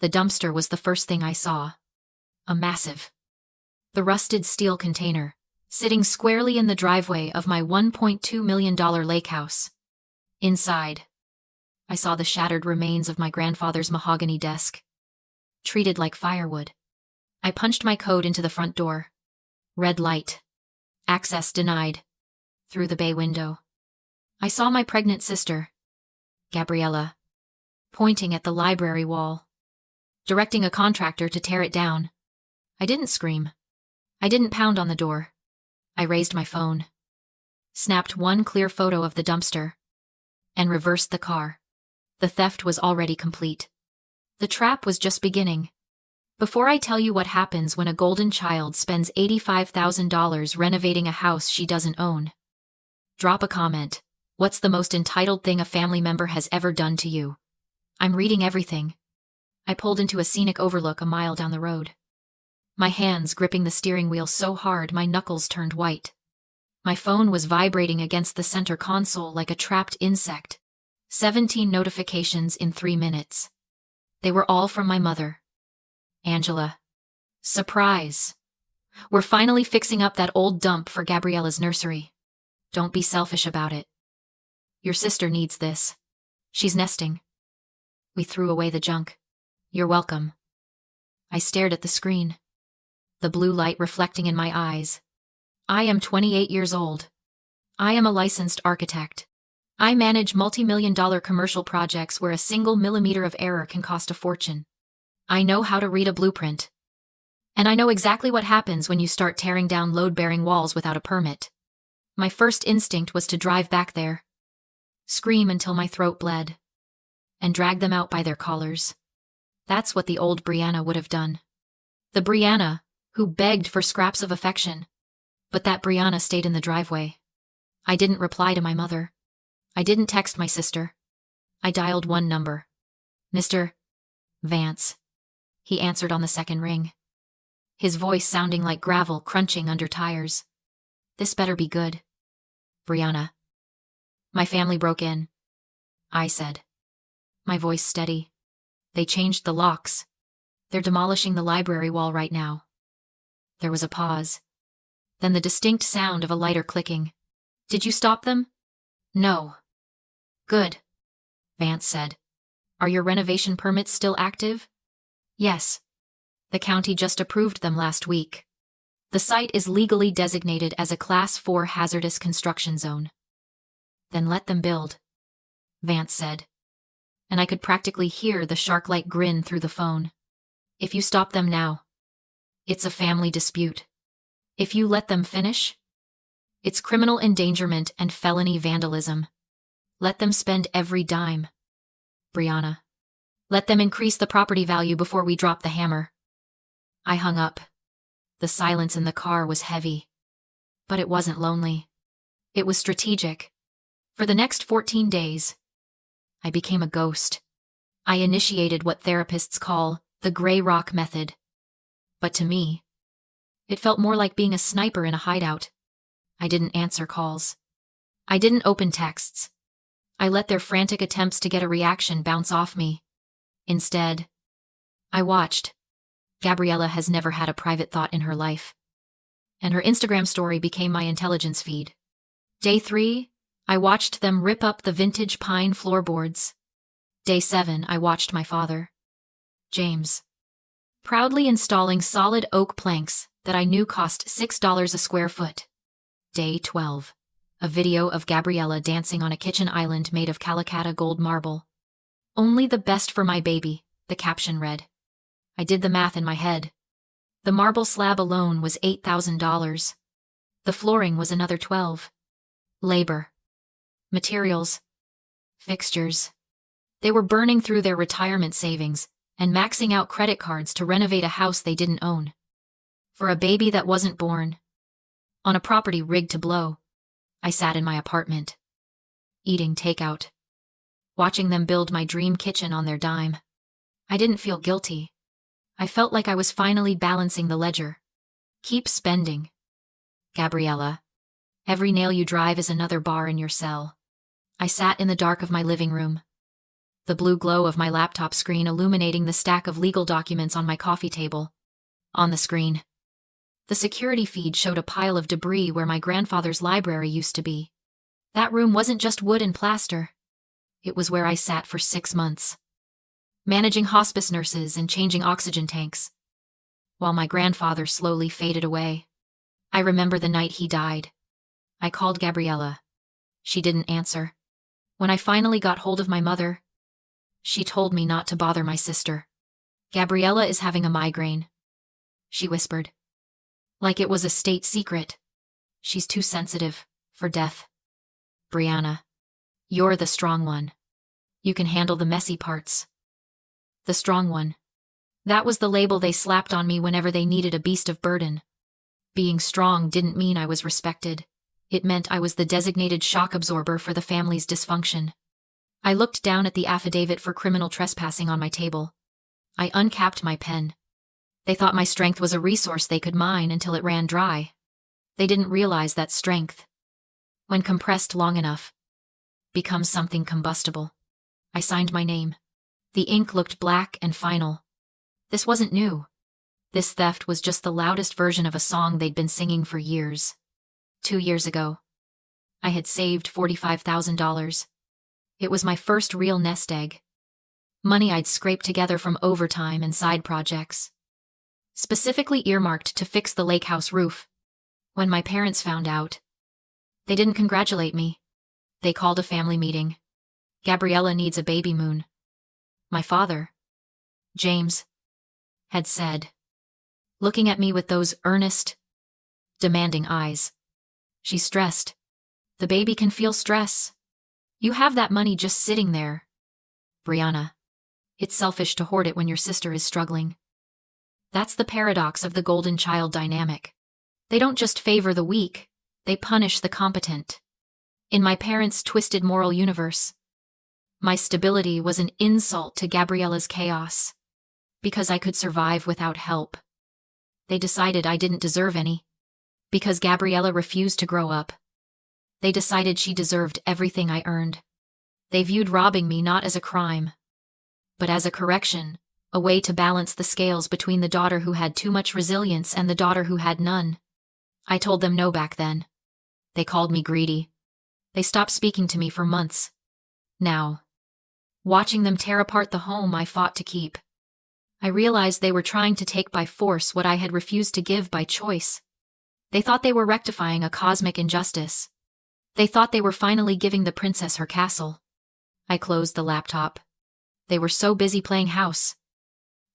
The dumpster was the first thing I saw. A massive, the rusted steel container, sitting squarely in the driveway of my $1.2 million lake house. Inside, I saw the shattered remains of my grandfather's mahogany desk, treated like firewood. I punched my code into the front door. Red light. Access denied. Through the bay window, I saw my pregnant sister, Gabriella, pointing at the library wall, directing a contractor to tear it down. I didn't scream. I didn't pound on the door. I raised my phone, snapped one clear photo of the dumpster, and reversed the car. The theft was already complete. The trap was just beginning. Before I tell you what happens when a golden child spends $85,000 renovating a house she doesn't own, drop a comment. What's the most entitled thing a family member has ever done to you? I'm reading everything. I pulled into a scenic overlook a mile down the road, my hands gripping the steering wheel so hard my knuckles turned white. My phone was vibrating against the center console like a trapped insect. 17 notifications in 3 minutes. They were all from my mother. Angela. Surprise. We're finally fixing up that old dump for Gabriella's nursery. Don't be selfish about it. Your sister needs this. She's nesting. We threw away the junk. You're welcome. I stared at the screen, the blue light reflecting in my eyes. I am 28 years old. I am a licensed architect. I manage multi-million-dollar commercial projects where a single millimeter of error can cost a fortune. I know how to read a blueprint. And I know exactly what happens when you start tearing down load-bearing walls without a permit. My first instinct was to drive back there, scream until my throat bled, and drag them out by their collars. That's what the old Brianna would have done. The Brianna who begged for scraps of affection. But that Brianna stayed in the driveway. I didn't reply to my mother. I didn't text my sister. I dialed one number. Mr. Vance. He answered on the second ring, his voice sounding like gravel crunching under tires. This better be good. Brianna. My family broke in, I said, my voice steady. They changed the locks. They're demolishing the library wall right now. There was a pause. Then the distinct sound of a lighter clicking. Did you stop them? No. Good, Vance said. Are your renovation permits still active? Yes. The county just approved them last week. The site is legally designated as a Class 4 hazardous construction zone. Then let them build, Vance said. And I could practically hear the shark-like grin through the phone. If you stop them now, it's a family dispute. If you let them finish, it's criminal endangerment and felony vandalism. Let them spend every dime. Brianna. Let them increase the property value before we drop the hammer. I hung up. The silence in the car was heavy. But it wasn't lonely. It was strategic. For the next 14 days, I became a ghost. I initiated what therapists call the gray rock method. But to me, it felt more like being a sniper in a hideout. I didn't answer calls. I didn't open texts. I let their frantic attempts to get a reaction bounce off me. Instead, I watched. Gabriella has never had a private thought in her life. And her Instagram story became my intelligence feed. Day 3, I watched them rip up the vintage pine floorboards. Day 7, I watched my father, James, proudly installing solid oak planks that I knew cost $6 a square foot. Day 12, a video of Gabriella dancing on a kitchen island made of Calacatta gold marble. Only the best for my baby, the caption read. I did the math in my head. The marble slab alone was $8,000. The flooring was another $12,000. Labor, materials, fixtures. They were burning through their retirement savings and maxing out credit cards to renovate a house they didn't own. For a baby that wasn't born. On a property rigged to blow. I sat in my apartment, eating takeout, watching them build my dream kitchen on their dime. I didn't feel guilty. I felt like I was finally balancing the ledger. Keep spending, Gabriella. Every nail you drive is another bar in your cell. I sat in the dark of my living room, the blue glow of my laptop screen illuminating the stack of legal documents on my coffee table. On the screen, the security feed showed a pile of debris where my grandfather's library used to be. That room wasn't just wood and plaster. It was where I sat for 6 months, managing hospice nurses and changing oxygen tanks, while my grandfather slowly faded away. I remember the night he died. I called Gabriella. She didn't answer. When I finally got hold of my mother, she told me not to bother my sister. Gabriella is having a migraine, she whispered. Like it was a state secret. She's too sensitive for death. Brianna, you're the strong one. You can handle the messy parts. The strong one. That was the label they slapped on me whenever they needed a beast of burden. Being strong didn't mean I was respected. It meant I was the designated shock absorber for the family's dysfunction. I looked down at the affidavit for criminal trespassing on my table. I uncapped my pen. They thought my strength was a resource they could mine until it ran dry. They didn't realize that strength, when compressed long enough, becomes something combustible. I signed my name. The ink looked black and final. This wasn't new. This theft was just the loudest version of a song they'd been singing for years. 2 years ago, I had saved $45,000. It was my first real nest egg. Money I'd scraped together from overtime and side projects, specifically earmarked to fix the lake house roof. When my parents found out, they didn't congratulate me. They called a family meeting. Gabriella needs a baby moon. My father, James, had said, looking at me with those earnest, demanding eyes. She's stressed. The baby can feel stress. You have that money just sitting there, Brianna. It's selfish to hoard it when your sister is struggling. That's the paradox of the golden child dynamic. They don't just favor the weak, they punish the competent. In my parents' twisted moral universe, my stability was an insult to Gabriella's chaos. Because I could survive without help. They decided I didn't deserve any. Because Gabriella refused to grow up. They decided she deserved everything I earned. They viewed robbing me not as a crime, but as a correction, a way to balance the scales between the daughter who had too much resilience and the daughter who had none. I told them no back then. They called me greedy. They stopped speaking to me for months. Now, watching them tear apart the home I fought to keep, I realized they were trying to take by force what I had refused to give by choice. They thought they were rectifying a cosmic injustice. They thought they were finally giving the princess her castle. I closed the laptop. They were so busy playing house.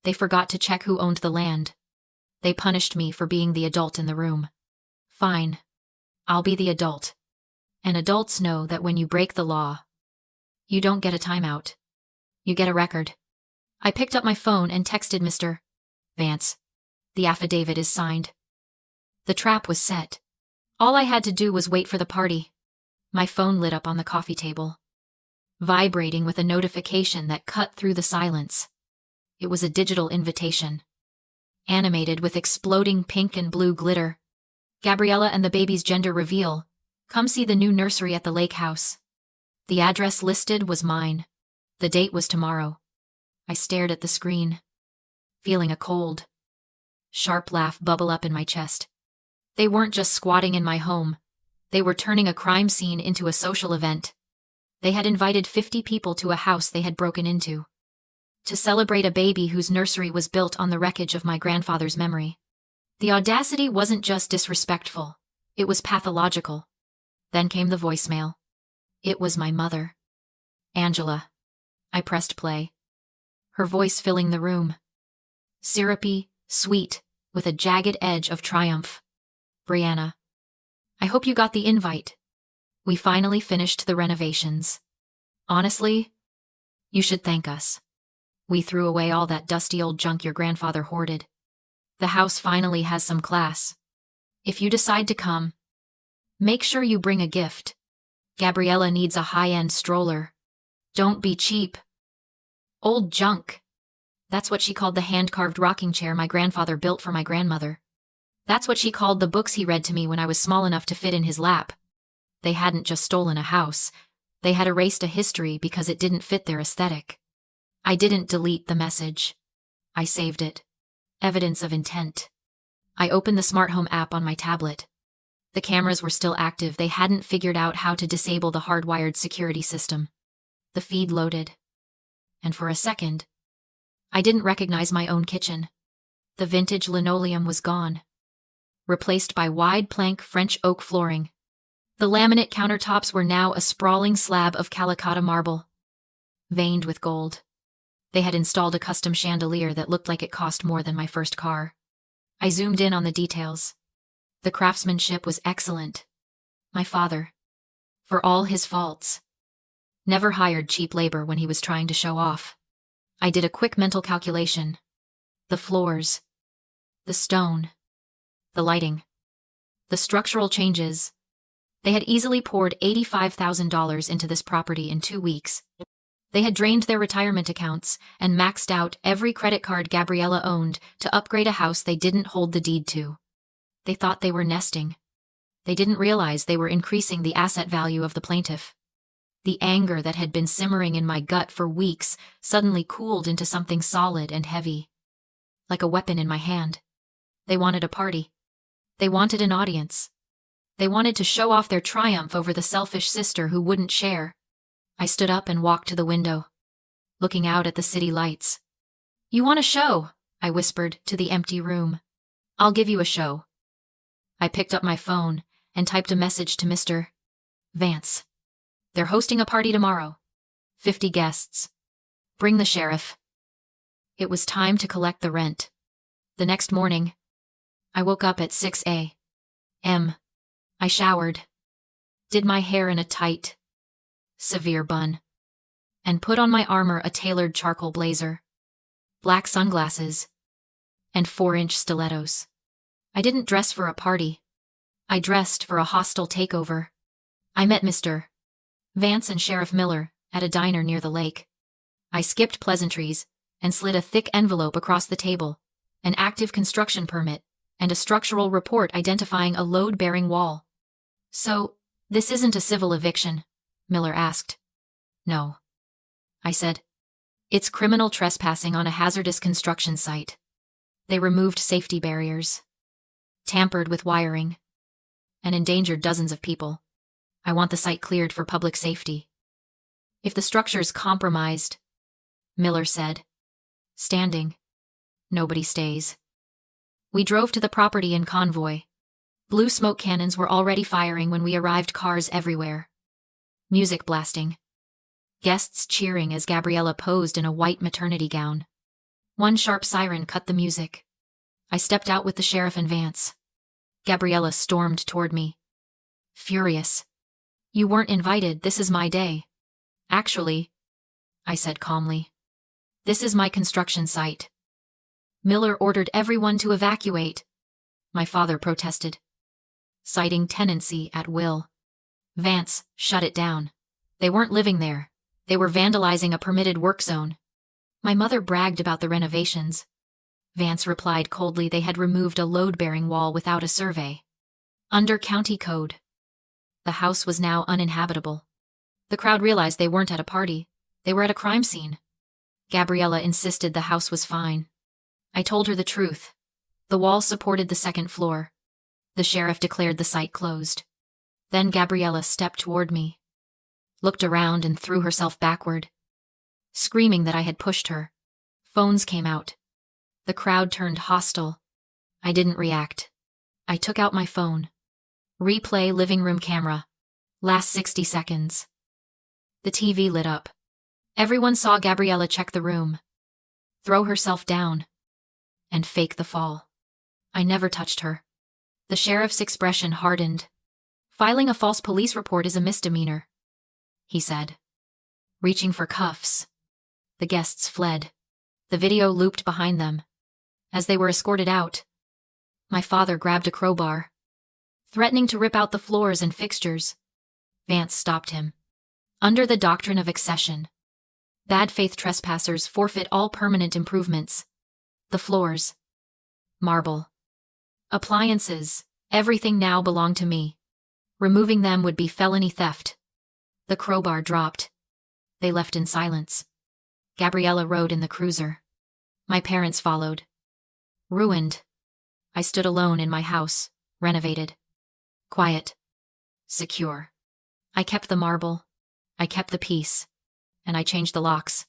They forgot to check who owned the land. They punished me for being the adult in the room. Fine. I'll be the adult. And adults know that when you break the law, you don't get a timeout. You get a record. I picked up my phone and texted Mr. Vance. The affidavit is signed. The trap was set. All I had to do was wait for the party. My phone lit up on the coffee table, vibrating with a notification that cut through the silence. It was a digital invitation, animated with exploding pink and blue glitter. Gabriella and the baby's gender reveal. Come see the new nursery at the lake house. The address listed was mine. The date was tomorrow. I stared at the screen, feeling a cold, sharp laugh bubble up in my chest. They weren't just squatting in my home. They were turning a crime scene into a social event. They had invited 50 people to a house they had broken into, to celebrate a baby whose nursery was built on the wreckage of my grandfather's memory. The audacity wasn't just disrespectful, it was pathological. Then came the voicemail. It was my mother. Angela. I pressed play. Her voice filling the room. Syrupy, sweet, with a jagged edge of triumph. Brianna. I hope you got the invite. We finally finished the renovations. Honestly, you should thank us. We threw away all that dusty old junk your grandfather hoarded. The house finally has some class. If you decide to come, make sure you bring a gift. Gabriella needs a high-end stroller. Don't be cheap. Old junk. That's what she called the hand-carved rocking chair my grandfather built for my grandmother. That's what she called the books he read to me when I was small enough to fit in his lap. They hadn't just stolen a house. They had erased a history because it didn't fit their aesthetic. I didn't delete the message. I saved it. Evidence of intent. I opened the smart home app on my tablet. The cameras were still active. They hadn't figured out how to disable the hardwired security system. The feed loaded. And for a second, I didn't recognize my own kitchen. The vintage linoleum was gone, replaced by wide plank French oak flooring. The laminate countertops were now a sprawling slab of Calicut marble, veined with gold. They had installed a custom chandelier that looked like it cost more than my first car. I zoomed in on the details. The craftsmanship was excellent. My father, for all his faults, never hired cheap labor when he was trying to show off. I did a quick mental calculation. The floors, the stone, the lighting, the structural changes. They had easily poured $85,000 into this property in 2 weeks. They had drained their retirement accounts and maxed out every credit card Gabriella owned to upgrade a house they didn't hold the deed to. They thought they were nesting. They didn't realize they were increasing the asset value of the plaintiff. The anger that had been simmering in my gut for weeks suddenly cooled into something solid and heavy, like a weapon in my hand. They wanted a party. They wanted an audience. They wanted to show off their triumph over the selfish sister who wouldn't share. I stood up and walked to the window, looking out at the city lights. "You want a show?" I whispered to the empty room. "I'll give you a show." I picked up my phone and typed a message to Mr. Vance. "They're hosting a party tomorrow. 50 guests. Bring the sheriff." It was time to collect the rent. The next morning, I woke up at 6 a.m. I showered, did my hair in a tight, severe bun, and put on my armor, a tailored charcoal blazer, black sunglasses, and 4-inch stilettos. I didn't dress for a party. I dressed for a hostile takeover. I met Mr. Vance and Sheriff Miller at a diner near the lake. I skipped pleasantries and slid a thick envelope across the table, an active construction permit, and a structural report identifying a load-bearing wall. "So, this isn't a civil eviction?" Miller asked. "No," I said. "It's criminal trespassing on a hazardous construction site. They removed safety barriers, tampered with wiring, and endangered dozens of people. I want the site cleared for public safety." "If the structure's compromised," Miller said, standing, "nobody stays." We drove to the property in convoy. Blue smoke cannons were already firing when we arrived, cars everywhere. Music blasting. Guests cheering as Gabriella posed in a white maternity gown. One sharp siren cut the music. I stepped out with the sheriff and Vance. Gabriella stormed toward me, furious. "You weren't invited. This is my day." "Actually," I said calmly, "this is my construction site." Miller ordered everyone to evacuate. My father protested, citing tenancy at will. Vance shut it down. They weren't living there. They were vandalizing a permitted work zone. My mother bragged about the renovations. Vance replied coldly they had removed a load-bearing wall without a survey. Under county code, the house was now uninhabitable. The crowd realized they weren't at a party. They were at a crime scene. Gabriella insisted the house was fine. I told her the truth. The wall supported the second floor. The sheriff declared the site closed. Then Gabriella stepped toward me, looked around and threw herself backward, screaming that I had pushed her. Phones came out. The crowd turned hostile. I didn't react. I took out my phone. Replay living room camera. Last 60 seconds. The TV lit up. Everyone saw Gabriella check the room, throw herself down, and fake the fall. I never touched her. The sheriff's expression hardened. "Filing a false police report is a misdemeanor," he said, reaching for cuffs. The guests fled. The video looped behind them. As they were escorted out, my father grabbed a crowbar, threatening to rip out the floors and fixtures. Vance stopped him. "Under the doctrine of accession, bad faith trespassers forfeit all permanent improvements. The floors, marble, appliances, everything now belong to me. Removing them would be felony theft." The crowbar dropped. They left in silence. Gabriella rode in the cruiser. My parents followed. Ruined. I stood alone in my house, renovated. Quiet. Secure. I kept the marble. I kept the peace. And I changed the locks.